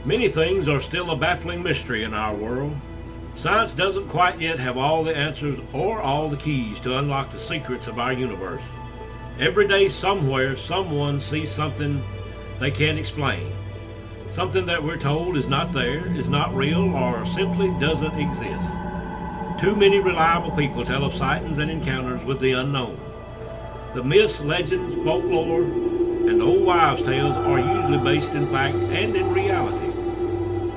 Many things are still a baffling mystery in our world. Science doesn't quite yet have all the answers or all the keys to unlock the secrets of our universe. Every day, somewhere, someone sees something they can't explain. Something that we're told is not there, is not real, or simply doesn't exist. Too many reliable people tell of sightings and encounters with the unknown. The myths, legends, folklore, and old wives' tales are usually based in fact and in reality.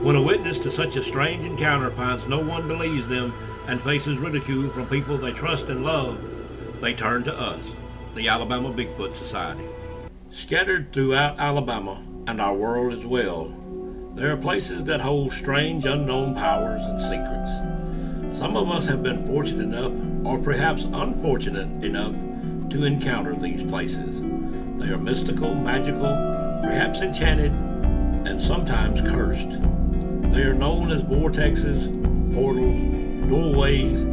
When a witness to such a strange encounter finds no one believes them and faces ridicule from people they trust and love, they turn to us, the Alabama Bigfoot Society. Scattered throughout Alabama and our world as well, there are places that hold strange unknown powers and secrets. Some of us have been fortunate enough, or perhaps unfortunate enough, to encounter these places. They are mystical, magical, perhaps enchanted, and sometimes cursed. They are known as vortexes, portals, doorways,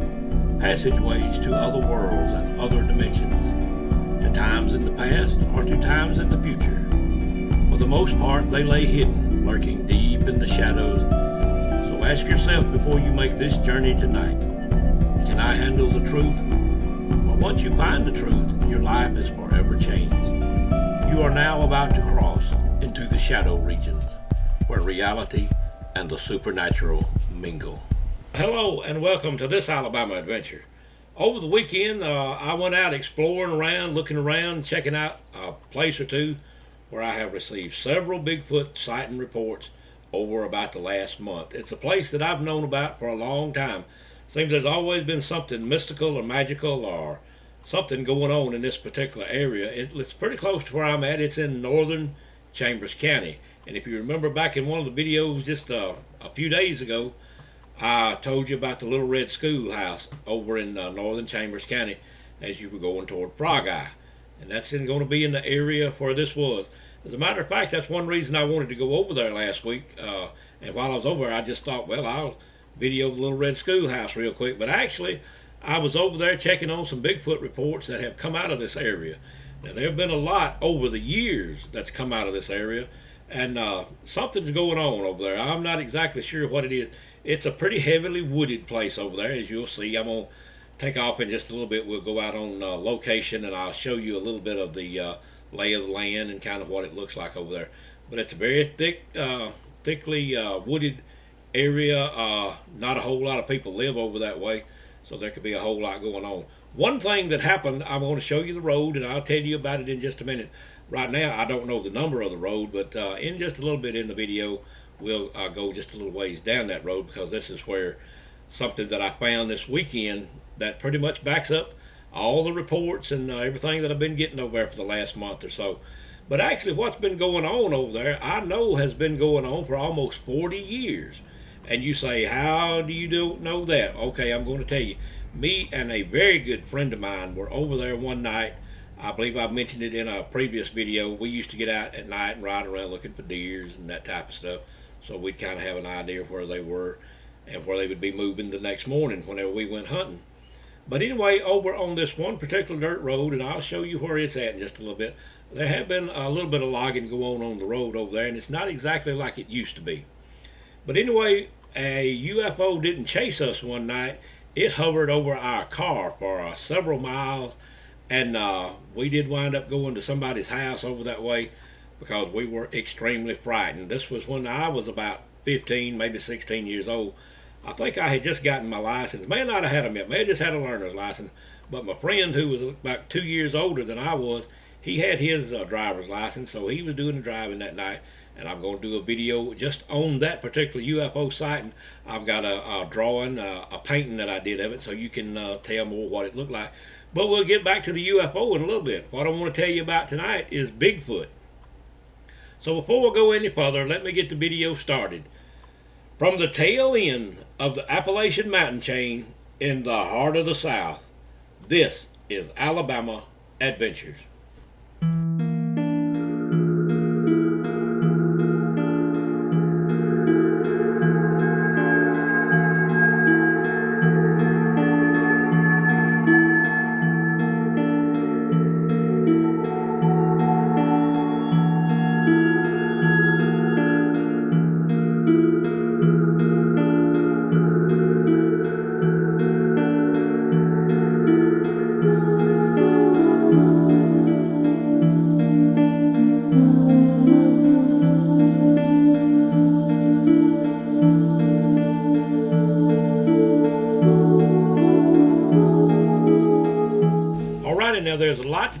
passageways to other worlds and other dimensions, to times in the past or to times in the future. For the most part, they lay hidden, lurking deep in the shadows. So ask yourself before you make this journey tonight, can I handle the truth? Well, once you find the truth, your life is forever changed. You are now about to cross into the shadow regions, where reality and the supernatural mingle. Hello and welcome to this Alabama adventure. Over the weekend, I went out exploring around, looking around, checking out a place or two where I have received several Bigfoot sighting reports over about the last month. It's a place that I've known about for a long time. Seems there's always been something mystical or magical or something going on in this particular area. It's pretty close to where I'm at. It's in northern Chambers County. And if you remember back in one of the videos just a few days ago, I told you about the little red schoolhouse over in northern Chambers County as you were going toward Frog Eye. And that's going to be in the area where this was. As a matter of fact, that's one reason I wanted to go over there last week. And while I was over there, I just thought, well, I'll video the little red schoolhouse real quick. But actually, I was over there checking on some Bigfoot reports that have come out of this area. Now, there have been a lot over the years that's come out of this area. And something's going on over there. I'm not exactly sure what it is. It's a pretty heavily wooded place over there, as you'll see. I'm going to take off in just a little bit. We'll go out on location, and I'll show you a little bit of the lay of the land and kind of what it looks like over there. But it's a very thickly wooded area. Not a whole lot of people live over that way, so there could be a whole lot going on. One thing that happened, I'm going to show you the road, and I'll tell you about it in just a minute. Right now, I don't know the number of the road, but in just a little bit in the video, we'll go just a little ways down that road, because this is where something that I found this weekend that pretty much backs up all the reports and everything that I've been getting over there for the last month or so. But actually, what's been going on over there, I know has been going on for almost 40 years. And you say, how do you know that? Okay, I'm going to tell you. Me and a very good friend of mine were over there one night. I believe I mentioned it in a previous video. We used to get out at night and ride around looking for deers and that type of stuff. So we'd kind of have an idea of where they were and where they would be moving the next morning whenever we went hunting. But anyway, over on this one particular dirt road, and I'll show you where it's at in just a little bit, there have been a little bit of logging going on the road over there, and it's not exactly like it used to be. But anyway, a UFO didn't chase us one night. It hovered over our car for several miles. And we did wind up going to somebody's house over that way because we were extremely frightened. This was when I was about 15, maybe 16 years old. I think I had just gotten my license. May not have had them yet. May have just had a learner's license. But my friend, who was about 2 years older than I was, he had his driver's license, so he was doing the driving that night. And I'm going to do a video just on that particular UFO sighting. I've got a drawing, a painting that I did of it, so you can tell more what it looked like. But we'll get back to the UFO in a little bit. What I want to tell you about tonight is Bigfoot. So before we go any further, let me get the video started. From the tail end of the Appalachian mountain chain in the heart of the South, this is Alabama Adventures.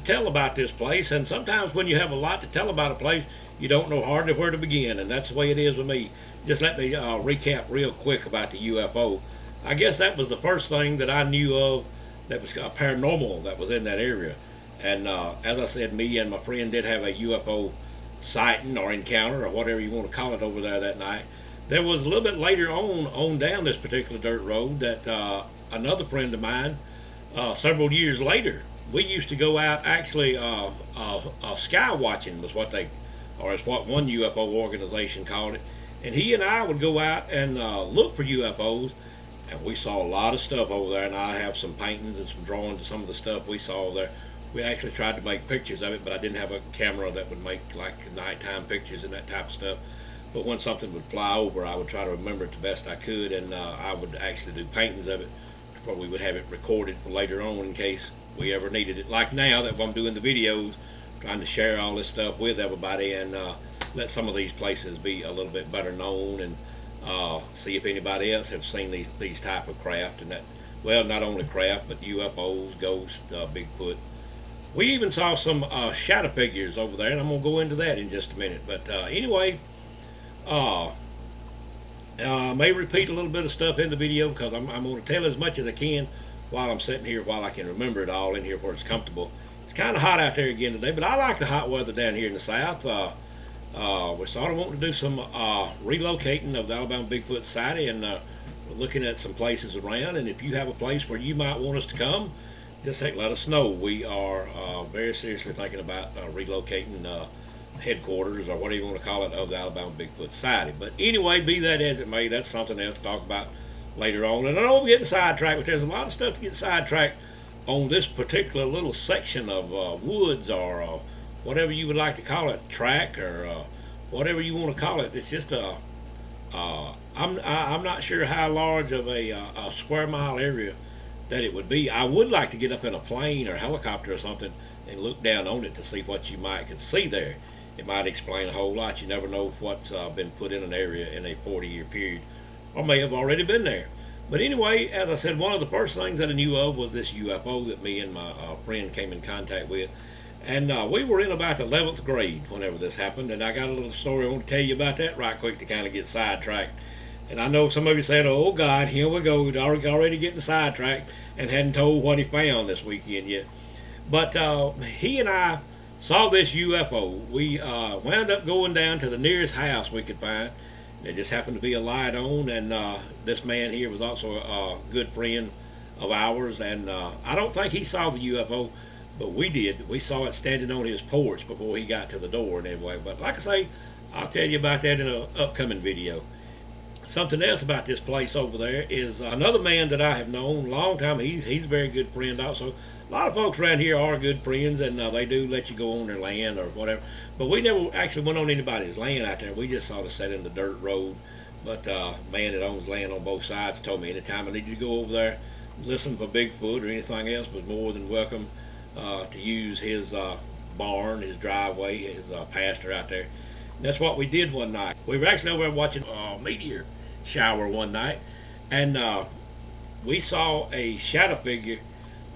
tell about this place, and sometimes when you have a lot to tell about a place, you don't know hardly where to begin, and that's the way it is with me. Just let me recap real quick about the UFO. I guess that was the first thing that I knew of that was paranormal that was in that area. And as I said, me and my friend did have a UFO sighting or encounter or whatever you want to call it over there that night. There was a little bit later on down this particular dirt road that another friend of mine, several years later, we used to go out actually sky watching was what they, or it's what one UFO organization called it. And he and I would go out and look for UFOs, and we saw a lot of stuff over there. And I have some paintings and some drawings of some of the stuff we saw there. We actually tried to make pictures of it, but I didn't have a camera that would make like nighttime pictures and that type of stuff. But when something would fly over, I would try to remember it the best I could, and I would actually do paintings of it, where we would have it recorded for later on in case we ever needed it. Like now that I'm doing the videos, trying to share all this stuff with everybody and let some of these places be a little bit better known, and see if anybody else have seen these type of craft, and that, well, not only craft, but UFOs, ghosts, Bigfoot. We even saw some shadow figures over there, and I'm going to go into that in just a minute. But anyway, I may repeat a little bit of stuff in the video because I'm going to tell as much as I can while I'm sitting here, while I can remember it all in here where it's comfortable. It's kind of hot out there again today, but I like the hot weather down here in the south. We're sort of wanting to do some relocating of the Alabama Bigfoot Society, and we're looking at some places around. And if you have a place where you might want us to come, just let us know. We are very seriously thinking about relocating headquarters, or whatever you want to call it, of the Alabama Bigfoot Society. But anyway, be that as it may, that's something else to talk about later on. And I know I'm getting sidetracked, but there's a lot of stuff to get sidetracked on this particular little section of woods, or whatever you would like to call it, track, or whatever you want to call it. It's just I'm not sure how large of a square mile area that it would be. I would like to get up in a plane or a helicopter or something and look down on it to see what you might could see there. It might explain a whole lot. You never know what's been put in an area in a 40-year period, or may have already been there. But anyway, as I said, one of the first things that I knew of was this UFO that me and my friend came in contact with. And we were in about the 11th grade whenever this happened, and I got a little story I want to tell you about that right quick to kind of get sidetracked. And I know some of you said, oh God, here we go, already getting sidetracked, and hadn't told what he found this weekend yet. But he and I saw this UFO. We wound up going down to the nearest house we could find. There just happened to be a light on, and this man here was also a good friend of ours, and I don't think he saw the UFO, but we did. We saw it standing on his porch before he got to the door and everything. But like I say, I'll tell you about that in an upcoming video. Something else about this place over there is another man that I have known a long time. He's a very good friend also. A lot of folks around here are good friends, and they do let you go on their land or whatever. But we never actually went on anybody's land out there. We just sort of sat in the dirt road. But man that owns land on both sides told me anytime I needed to go over there, listen for Bigfoot or anything else, was more than welcome to use his barn, his driveway, his pasture out there. And that's what we did one night. We were actually over there watching a meteor shower one night, and we saw a shadow figure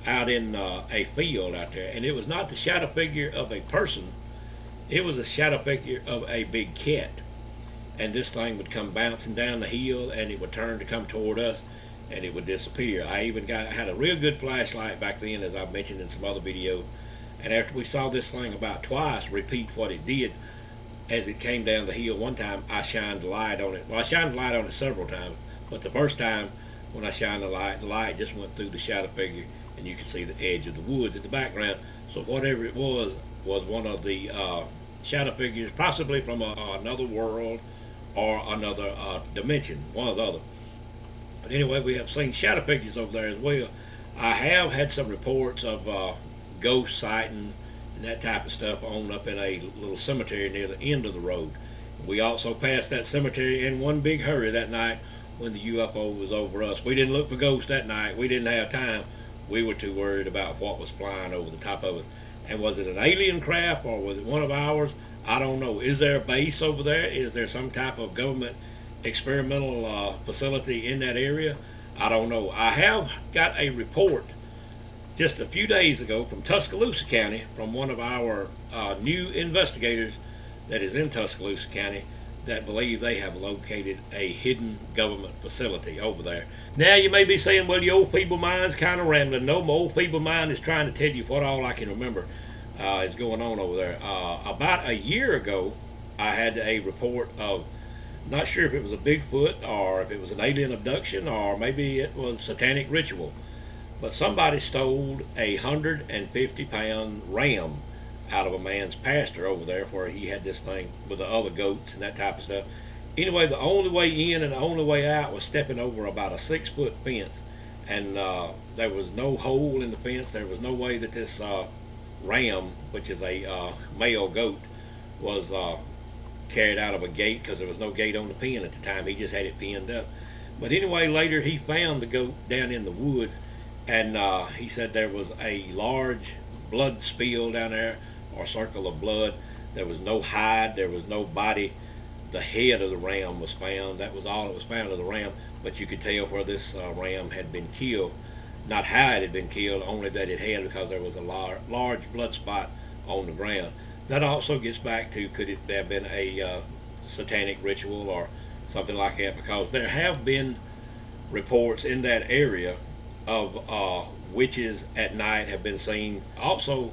out in a field out there, and it was not the shadow figure of a person, it was a shadow figure of a big cat. And this thing would come bouncing down the hill, and it would turn to come toward us, and it would disappear. I even had a real good flashlight back then, as I've mentioned in some other videos, and after we saw this thing about twice repeat what it did as it came down the hill, one time I shined the light on it. Well, I shined the light on it several times, but the first time when I shined the light just went through the shadow figure, and you could see the edge of the woods in the background. So whatever it was one of the shadow figures, possibly from another world or another dimension, one or the other. But anyway, we have seen shadow figures over there as well. I have had some reports of ghost sightings and that type of stuff on up in a little cemetery near the end of the road. We also passed that cemetery in one big hurry that night when the UFO was over us. We didn't look for ghosts that night. We didn't have time. We were too worried about what was flying over the top of us. And was it an alien craft or was it one of ours? I don't know. Is there a base over there? Is there some type of government experimental facility in that area? I don't know. I have got a report just a few days ago from Tuscaloosa County, from one of our new investigators that is in Tuscaloosa County, that believe they have located a hidden government facility over there. Now you may be saying, well, your old feeble mind's kind of rambling. No, my old feeble mind is trying to tell you what all I can remember is going on over there. About a year ago, I had a report of, not sure if it was a Bigfoot or if it was an alien abduction or maybe it was satanic ritual, but somebody stole a 150-pound ram out of a man's pasture over there where he had this thing with the other goats and that type of stuff. Anyway, the only way in and the only way out was stepping over about a 6-foot fence, and there was no hole in the fence. There was no way that this ram, which is a male goat, was carried out of a gate, because there was no gate on the pen at the time. He just had it pinned up. But anyway, later he found the goat down in the woods, and he said there was a large blood spill down there, or circle of blood. There was no hide, there was no body. The head of the ram was found. That was all that was found of the ram, but you could tell where this ram had been killed. Not how it had been killed, only that it had, because there was a large blood spot on the ground. That also gets back to, could it have been a satanic ritual or something like that, because there have been reports in that area of witches at night have been seen. Also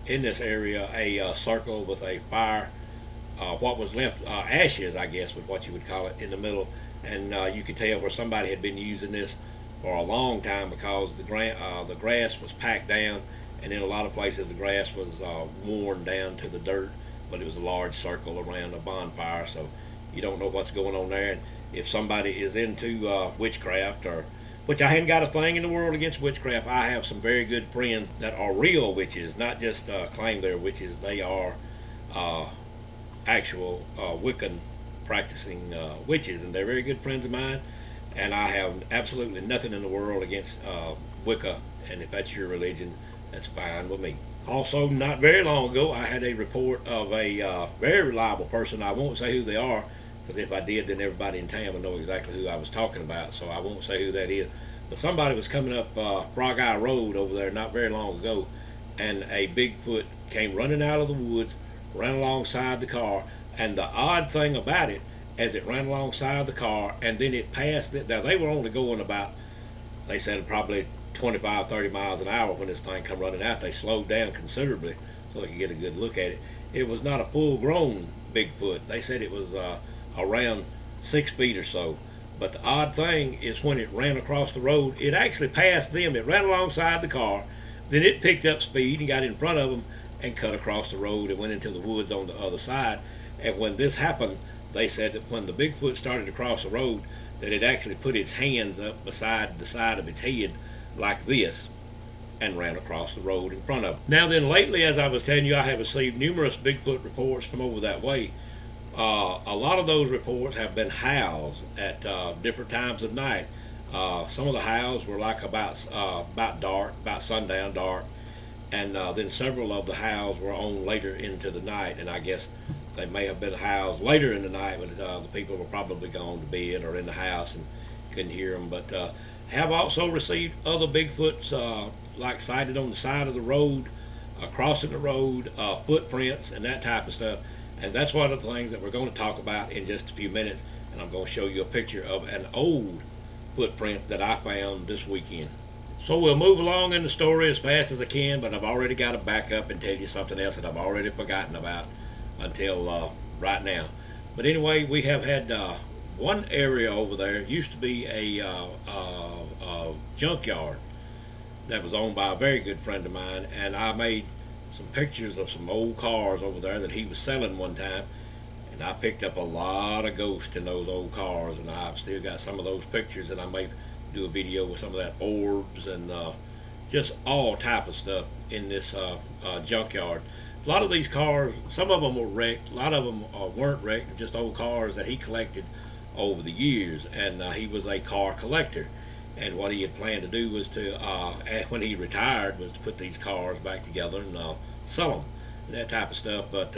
in this area, a circle with a fire, what was left, ashes, I guess, was what you would call it, in the middle. And you could tell where somebody had been using this for a long time, because the grass was packed down, and in a lot of places the grass was worn down to the dirt, but it was a large circle around a bonfire, so you don't know what's going on there. And if somebody is into witchcraft, or, which I haven't got a thing in the world against witchcraft. I have some very good friends that are real witches, not just claim they're witches. They are actual Wiccan practicing witches, and they're very good friends of mine. And I have absolutely nothing in the world against Wicca, and if that's your religion, that's fine with me. Also, not very long ago, I had a report of a very reliable person. I won't say who they are, because if I did, then everybody in town would know exactly who I was talking about, so I won't say who that is. But somebody was coming up Frog Eye Road over there not very long ago, and a Bigfoot came running out of the woods, ran alongside the car, and the odd thing about it, as it ran alongside the car, and then it passed it. Now, they were only going about, they said, probably 25, 30 miles an hour when this thing come running out. They slowed down considerably so they could get a good look at it. It was not a full-grown Bigfoot. They said it was around 6 feet or so. But the odd thing is, when it ran across the road, it actually passed them. It ran alongside the car, then it picked up speed and got in front of them and cut across the road and went into the woods on the other side. And when this happened, they said that when the Bigfoot started to cross the road, that it actually put its hands up beside the side of its head like this and ran across the road in front of them. Now then, lately, as I was telling you, I have received numerous Bigfoot reports from over that way. A lot of those reports have been howls at different times of night. Some of the howls were like about dark, about sundown dark, and then several of the howls were on later into the night, and I guess they may have been howls later in the night when the people were probably gone to bed or in the house and couldn't hear them. But have also received other Bigfoots, like sighted on the side of the road, crossing the road, footprints and that type of stuff. And that's one of the things that we're going to talk about in just a few minutes. And I'm going to show you a picture of an old footprint that I found this weekend. So we'll move along in the story as fast as I can, but I've already got to back up and tell you something else that I've already forgotten about until right now. But anyway, we have had one area over there. Used to be a junkyard that was owned by a very good friend of mine, and I made some pictures of some old cars over there that he was selling one time, and I picked up a lot of ghosts in those old cars, and I've still got some of those pictures, and I may do a video with some of that orbs and just all type of stuff in this junkyard. A lot of these cars, some of them were wrecked, a lot of them weren't wrecked, just old cars that he collected over the years. And he was a car collector, and what he had planned to do was to when he retired, was to put these cars back together and sell them and that type of stuff. But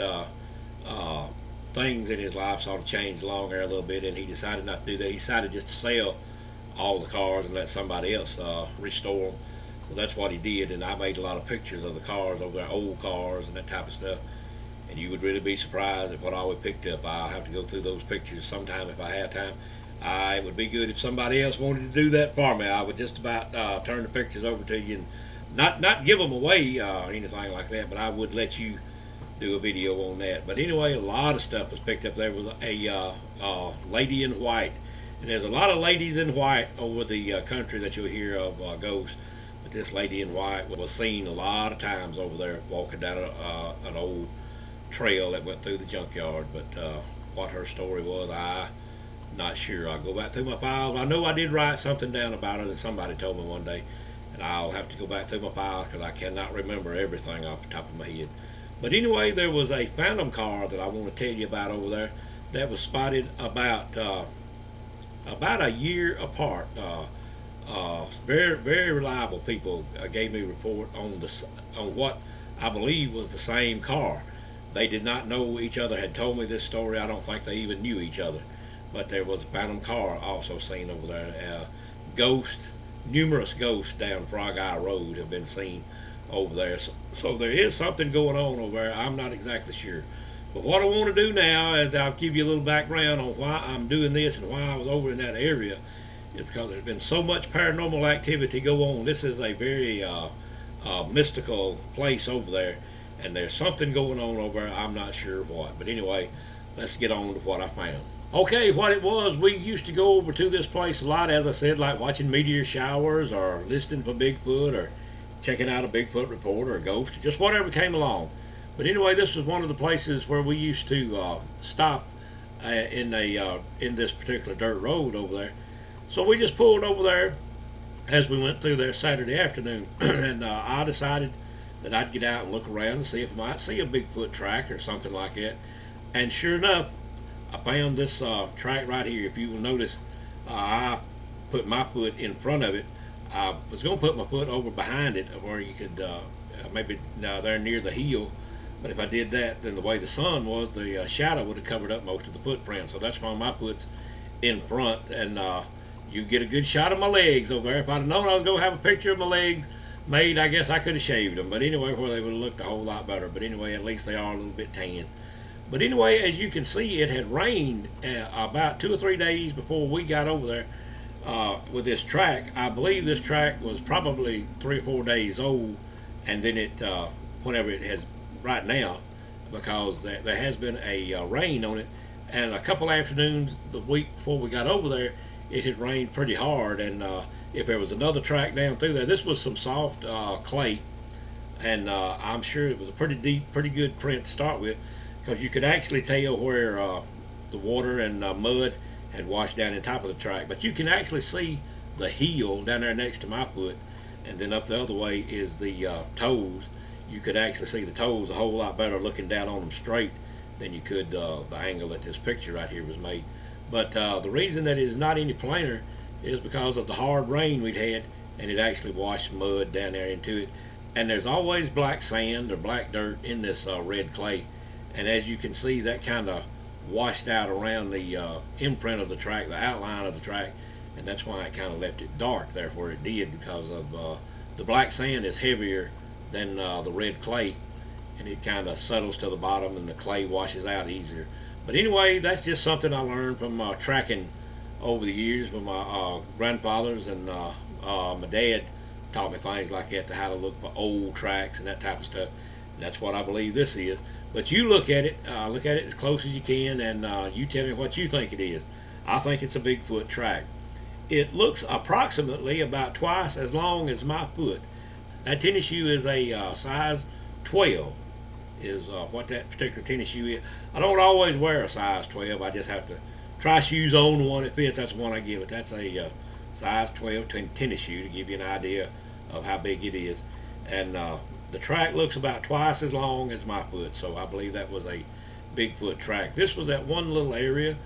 things in his life sort of changed along there a little bit, and he decided not to do that. He decided just to sell all the cars and let somebody else restore them. So that's what he did, and I made a lot of pictures of the cars over there, old cars and that type of stuff. And you would really be surprised at what I would picked up. I'll have to go through those pictures sometime if I have time. It would be good if somebody else wanted to do that for me. I would just about turn the pictures over to you and not give them away or anything like that, but I would let you do a video on that. But anyway, a lot of stuff was picked up. There was a lady in white, and there's a lot of ladies in white over the country that you'll hear of ghosts. But this lady in white was seen a lot of times over there walking down an old trail that went through the junkyard. But what her story was, I'm not sure. I'll go back through my files. I know I did write something down about her that somebody told me one day, and I'll have to go back through my files because I cannot remember everything off the top of my head. But anyway, there was a phantom car that I want to tell you about over there that was spotted about a year apart. Very very reliable people gave me a report on what I believe was the same car. They did not know each other. Had told me this story. I don't think they even knew each other. But there was a phantom car also seen over there. Numerous ghosts down Frog Eye Road have been seen over there. So there is something going on over there. I'm not exactly sure. But what I want to do now is I'll give you a little background on why I'm doing this and why I was over in that area. Is because there's been so much paranormal activity go on. This is a very mystical place over there, and there's something going on over there. I'm not sure what. But anyway, let's get on to what I found. Okay, what it was, we used to go over to this place a lot, as I said, like watching meteor showers or listening for Bigfoot or checking out a Bigfoot report or a ghost, or just whatever came along. But anyway, this was one of the places where we used to stop in this particular dirt road over there. So we just pulled over there as we went through there Saturday afternoon, and I decided that I'd get out and look around and see if I might see a Bigfoot track or something like that. And sure enough, I found this track right here. If you will notice, I put my foot in front of it. I was going to put my foot over behind it where you could maybe there near the heel. But if I did that, then the way the sun was, the shadow would have covered up most of the footprint. So that's why my foot's in front. And you get a good shot of my legs over there. If I'd have known I was going to have a picture of my legs made, I guess I could have shaved them. But anyway, where they would have looked a whole lot better. But anyway, at least they are a little bit tan. But anyway, as you can see, it had rained about 2 or 3 days before we got over there with this track. I believe this track was probably 3 or 4 days old, and then it, whenever it has right now, because there has been a rain on it, and a couple afternoons the week before we got over there, it had rained pretty hard, and if there was another track down through there, this was some soft clay, and I'm sure it was a pretty deep, pretty good print to start with, because you could actually tell where the water and mud had washed down in top of the track. But you can actually see the heel down there next to my foot, and then up the other way is the toes. You could actually see the toes a whole lot better looking down on them straight than you could the angle that this picture right here was made. But the reason that it is not any plainer is because of the hard rain we'd had, and it actually washed mud down there into it. And there's always black sand or black dirt in this red clay. And as you can see, that kind of washed out around the imprint of the track, the outline of the track, and that's why it kind of left it dark there where it did, because of the black sand is heavier than the red clay, and it kind of settles to the bottom and the clay washes out easier. But anyway, that's just something I learned from tracking over the years with my grandfathers, and my dad taught me things like that, to how to look for old tracks and that type of stuff. And that's what I believe this is. But you look at it as close as you can, and you tell me what you think it is. I think it's a Bigfoot track. It looks approximately about twice as long as my foot. That tennis shoe is a size 12, is what that particular tennis shoe is. I don't always wear a size 12. I just have to try shoes on the one that fits. That's the one I give it. That's a size 12 tennis shoe, to give you an idea of how big it is. And the track looks about twice as long as my foot, so I believe that was a Bigfoot track. This was that one little area,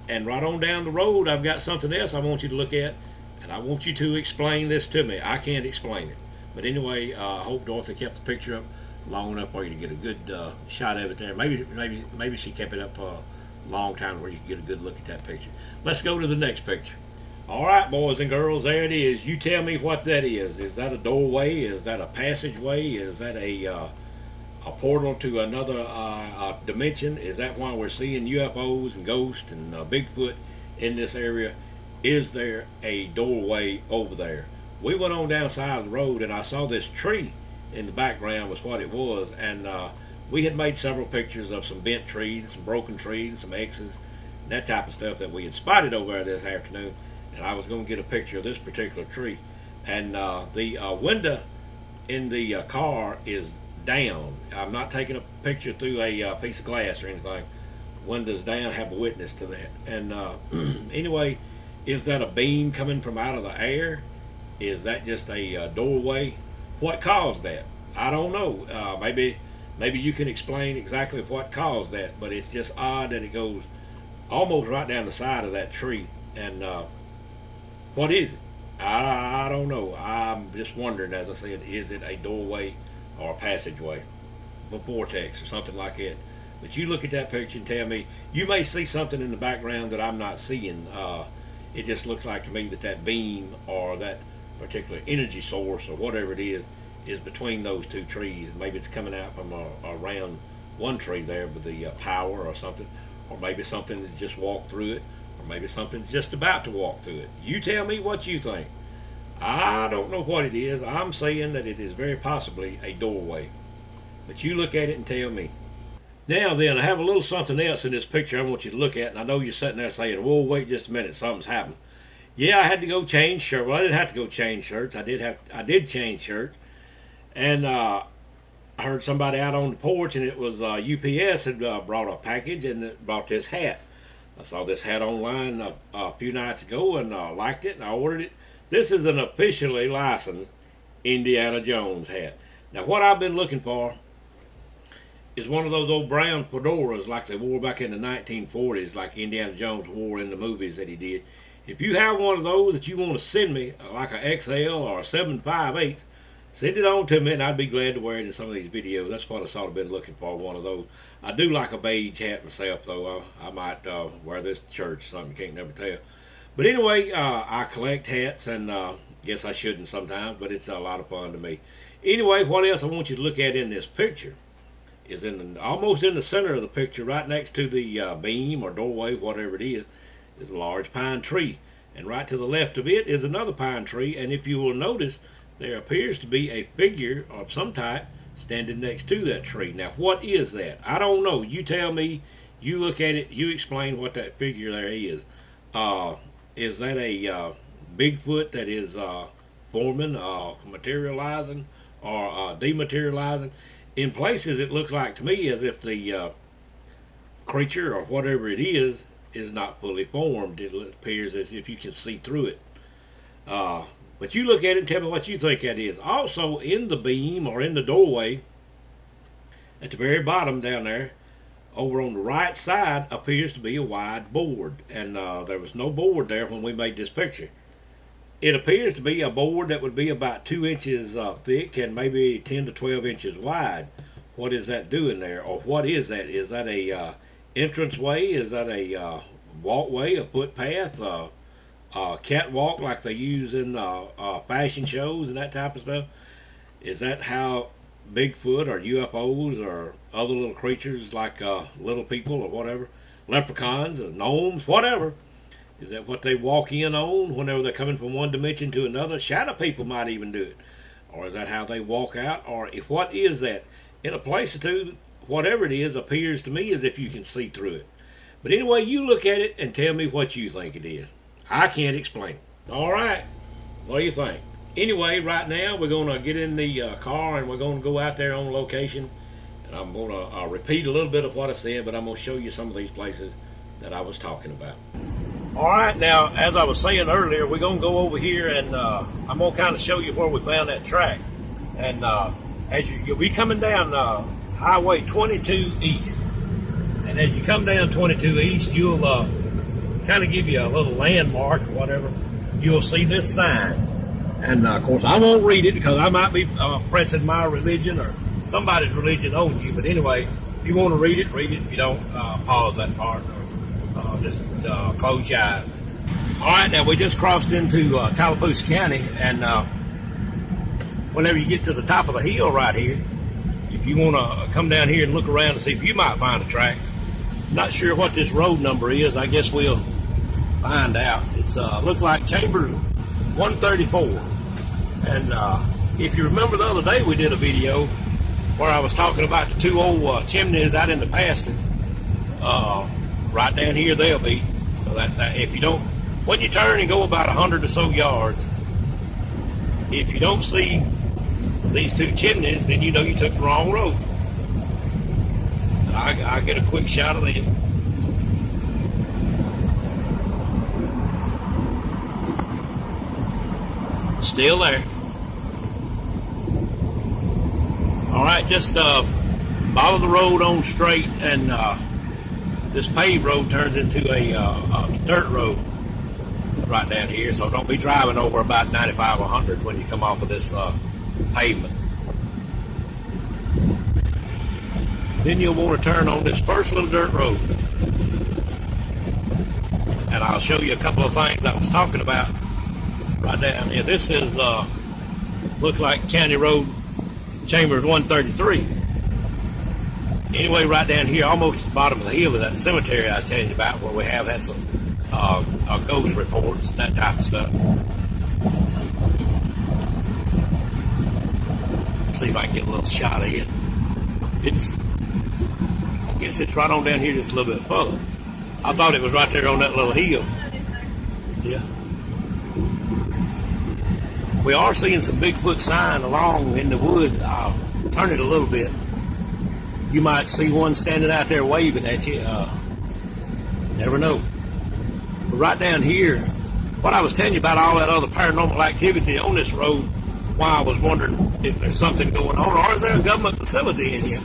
and right on down the road I've got something else I want you to look at, and I want you to explain this to me. I can't explain it, but anyway, I hope Dorothy kept the picture up long enough for you to get a good shot of it there. Maybe she kept it up a long time where you can get a good look at that picture. Let's go to the next picture. All right, boys and girls, there it is. You tell me what that is. Is that a doorway? Is that a passageway? Is that a portal to another dimension? Is that why we're seeing UFOs and ghosts and Bigfoot in this area? Is there a doorway over there? We went on down the side of the road and I saw this tree in the background was what it was, and we had made several pictures of some bent trees, some broken trees, some X's, and that type of stuff that we had spotted over there this afternoon. And I was going to get a picture of this particular tree, and the window in the car is down. I'm not taking a picture through a piece of glass or anything. Windows down, have a witness to that. And anyway, is that a beam coming from out of the air? Is that just a doorway? What caused that? I don't know. Maybe you can explain exactly what caused that, but it's just odd that it goes almost right down the side of that tree. And what is it? I don't know. I'm just wondering, as I said, is it a doorway or a passageway, a vortex or something like that? But you look at that picture and tell me. You may see something in the background that I'm not seeing. It just looks like to me that that beam or that particular energy source or whatever it is between those two trees. Maybe it's coming out from around one tree there with the power or something, or maybe something's just walked through it, or maybe something's just about to walk through it. You tell me what you think. I don't know what it is. I'm saying that it is very possibly a doorway, but you look at it and tell me. Now then, I have a little something else in this picture I want you to look at, and I know you're sitting there saying, whoa, wait just a minute, something's happened. Yeah, I had to go change shirts. Well, I didn't have to go change shirts. I did change shirts, and I heard somebody out on the porch, and it was UPS had brought a package, and it brought this hat. I saw this hat online a few nights ago, and liked it, and I ordered it. This is an officially licensed Indiana Jones hat. Now, what I've been looking for is one of those old brown fedoras like they wore back in the 1940s, like Indiana Jones wore in the movies that he did. If you have one of those that you want to send me, like a XL or a 758, send it on to me, and I'd be glad to wear it in some of these videos. That's what I sort of been looking for, one of those. I do like a beige hat myself, though. I might wear this to church or something. You can't never tell. But anyway, I collect hats, and guess I shouldn't sometimes, but it's a lot of fun to me. Anyway, what else I want you to look at in this picture is almost in the center of the picture, right next to the beam or doorway, whatever it is a large pine tree. And right to the left of it is another pine tree, and if you will notice, there appears to be a figure of some type standing next to that tree. Now, what is that? I don't know. You tell me. You look at it. You explain what that figure there is. Is that a Bigfoot that is forming, materializing, or dematerializing? In places, it looks like to me as if the creature or whatever it is not fully formed. It appears as if you can see through it. But you look at it and tell me what you think that is. Also, in the beam or in the doorway, at the very bottom down there, over on the right side, appears to be a wide board. And there was no board there when we made this picture. It appears to be a board that would be about 2 inches thick and maybe 10 to 12 inches wide. What is that doing there? Or what is that? Is that a entranceway? Is that a walkway, a footpath, a catwalk like they use in fashion shows and that type of stuff? Is that how Bigfoot or UFOs or other little creatures like little people or whatever, leprechauns or gnomes, whatever, is that what they walk in on whenever they're coming from one dimension to another? Shadow people might even do it. Or is that how they walk out? Or what is that? In a place or two, whatever it is appears to me as if you can see through it. But anyway, you look at it and tell me what you think it is. I can't explain it. All right. What do you think? Anyway, right now we're going to get in the car and we're going to go out there on location. And I'm going to repeat a little bit of what I said, but I'm going to show you some of these places that I was talking about. All right, now, as I was saying earlier, we're going to go over here and I'm going to kind of show you where we found that track. And as you'll be coming down Highway 22 East. And as you come down 22 East, you'll kind of give you a little landmark or whatever. You'll see this sign. And, of course, I won't read it because I might be pressing my religion or somebody's religion on you. But anyway, if you want to read it. If you don't, pause that part or just close your eyes. All right, now we just crossed into Tallapoosa County, and whenever you get to the top of the hill right here, if you want to come down here and look around and see if you might find a track. Not sure what this road number is. I guess we'll find out. It's looks like Chamber 134. And if you remember the other day, we did a video where I was talking about the two old chimneys out in the pasture. Right down here they'll be. So that if you don't, when you turn and go about 100 or so yards, if you don't see these two chimneys, then you know you took the wrong road. I get a quick shot of them. Still there. All right, just follow the road on straight, and this paved road turns into a dirt road right down here. So don't be driving over about 95 or 100 when you come off of this pavement. Then you'll want to turn on this first little dirt road. And I'll show you a couple of things I was talking about right down here. This is, looks like County Road Chambers 133. Anyway, right down here, almost at the bottom of the hill of that cemetery I was telling you about, where we have had some ghost reports and that type of stuff. See if I can get a little shot of it. I guess it's right on down here just a little bit further. I thought it was right there on that little hill. Yeah. We are seeing some Bigfoot sign along in the woods. I'll turn it a little bit. You might see one standing out there waving at you. Never know. But right down here, what I was telling you about all that other paranormal activity on this road, why I was wondering if there's something going on, or is there a government facility in here?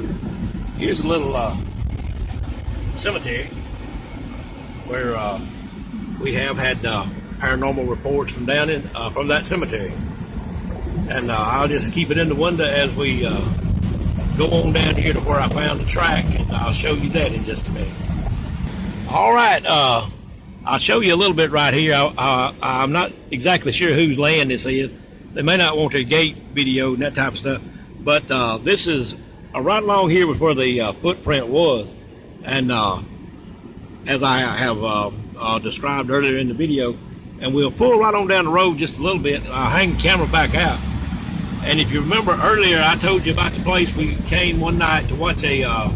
Here's a little cemetery where we have had paranormal reports from down in from that cemetery, and I'll just keep it in the window as we go on down here to where I found the track, and I'll show you that in just a minute. All right, I'll show you a little bit right here. I'm not exactly sure whose land this is. They may not want a gate video and that type of stuff, but this is right along here was where the footprint was, and as I have described earlier in the video, and we'll pull right on down the road just a little bit. I'll hang the camera back out, and if you remember earlier, I told you about the place we came one night to watch a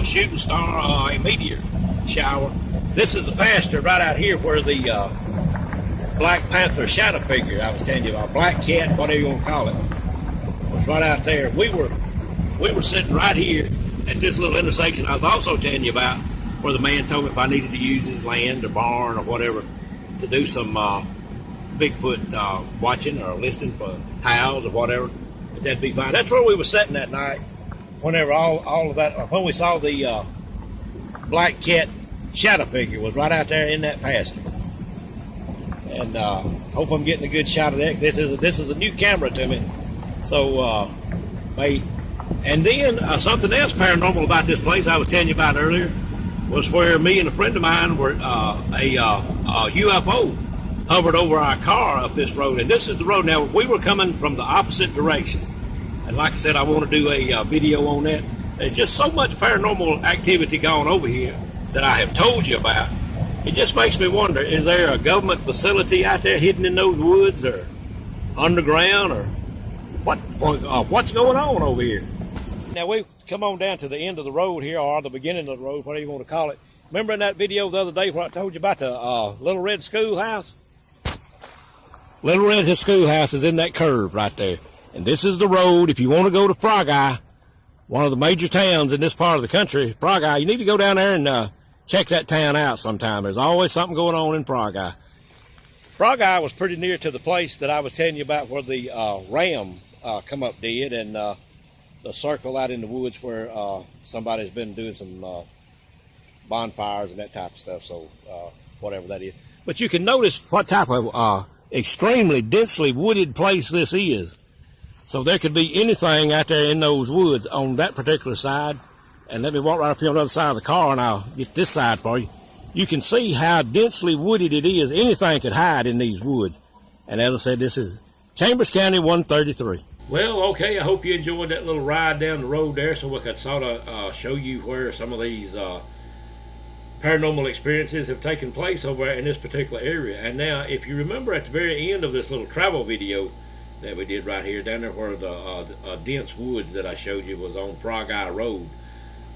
shooting star, a meteor shower. This is the pasture right out here where the Black Panther shadow figure I was telling you about, Black Cat, whatever you want to call it, was right out there. We were sitting right here at this little intersection I was also telling you about, where the man told me if I needed to use his land or barn or whatever to do some Bigfoot watching or listening for howls or whatever, that'd be fine. That's where we were sitting that night. Whenever all of that, when we saw the Black Cat shadow figure was right out there in that pasture. And hope I'm getting a good shot of that. This is a new camera to me, so wait. And then something else paranormal about this place I was telling you about earlier was where me and a friend of mine were a UFO hovered over our car up this road, and this is the road. Now we were coming from the opposite direction, and like I said, I want to do a video on that. There's just so much paranormal activity going over here that I have told you about. It just makes me wonder, is there a government facility out there hidden in those woods or underground, or what's going on over here? Now we've come on down to the end of the road here, or the beginning of the road, whatever you want to call it. Remember in that video the other day where I told you about the Little Red Schoolhouse? Little Red Schoolhouse is in that curve right there. And this is the road. If you want to go to Frog Eye, one of the major towns in this part of the country, Frog Eye, you need to go down there and check that town out sometime. There's always something going on in Frog Eye. Frog Eye was pretty near to the place that I was telling you about where the ram come up dead, and the circle out in the woods where somebody's been doing some bonfires and that type of stuff, so whatever that is. But you can notice what type of extremely densely wooded place this is. So there could be anything out there in those woods on that particular side. And let me walk right up here on the other side of the car, and I'll get this side for you. you can see how densely wooded it is. Anything could hide in these woods. And as I said, this is Chambers County 133. Well, okay, I hope you enjoyed that little ride down the road there so we could sort of show you where some of these paranormal experiences have taken place over in this particular area. And now, if you remember at the very end of this little travel video that we did right here, down there where the dense woods that I showed you was on Frog Eye Road,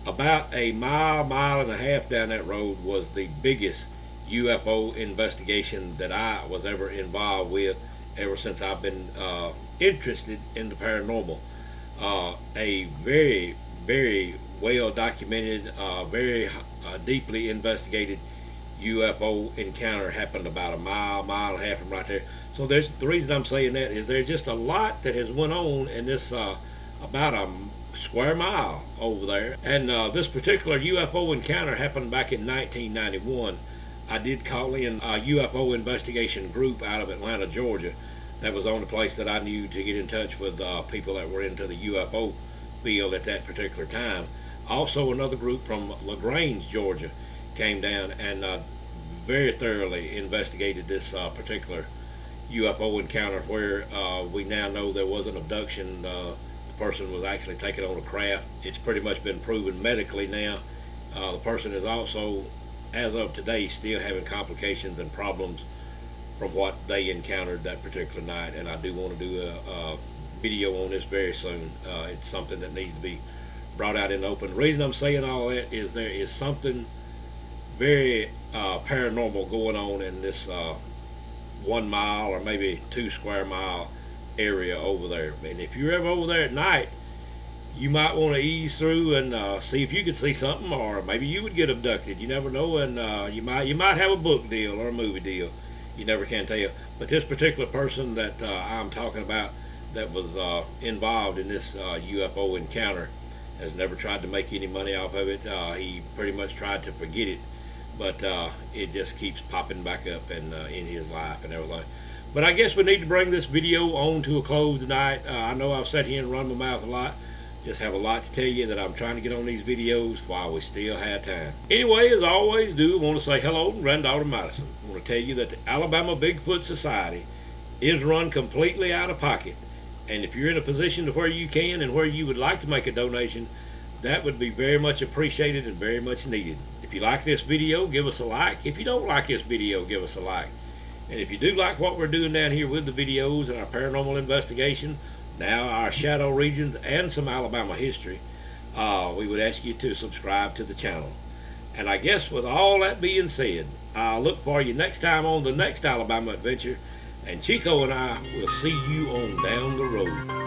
about a mile and a half down that road was the biggest UFO investigation that I was ever involved with ever since I've been interested in the paranormal. A very, very well documented, very deeply investigated UFO encounter happened about a mile and a half from right there. So the reason I'm saying that is there's just a lot that has went on in this about a square mile over there. And this particular UFO encounter happened back in 1991. I did call in a UFO investigation group out of Atlanta, Georgia. That was the only place that I knew to get in touch with people that were into the UFO field at that particular time. Also, another group from LaGrange, Georgia, came down and very thoroughly investigated this particular UFO encounter, where we now know there was an abduction. The person was actually taken on a craft. It's pretty much been proven medically now. The person is also, as of today, still having complications and problems from what they encountered that particular night. And I do want to do a video on this very soon. It's something that needs to be brought out in the open. The reason I'm saying all that is there is something very paranormal going on in this 1 mile or maybe 2 square mile area over there. And if you're ever over there at night, you might want to ease through and see if you could see something, or maybe you would get abducted. You never know, and you might have a book deal or a movie deal. You never can tell. But this particular person that I'm talking about that was involved in this UFO encounter has never tried to make any money off of it. He pretty much tried to forget it, but it just keeps popping back up in his life and everything. But I guess we need to bring this video on to a close tonight. I know I've sat here and run my mouth a lot. Just have a lot to tell you that I'm trying to get on these videos while we still have time. Anyway, as I always do, I want to say hello to Granddaughter Madison. I want to tell you that the Alabama Bigfoot Society is run completely out of pocket. And if you're in a position to where you can and where you would like to make a donation, that would be very much appreciated and very much needed. If you like this video, give us a like. If you don't like this video, give us a like. And if you do like what we're doing down here with the videos and our paranormal investigation, now our shadow regions and some Alabama history, we would ask you to subscribe to the channel. And I guess with all that being said, I'll look for you next time on the next Alabama adventure. And Chico and I will see you on down the road.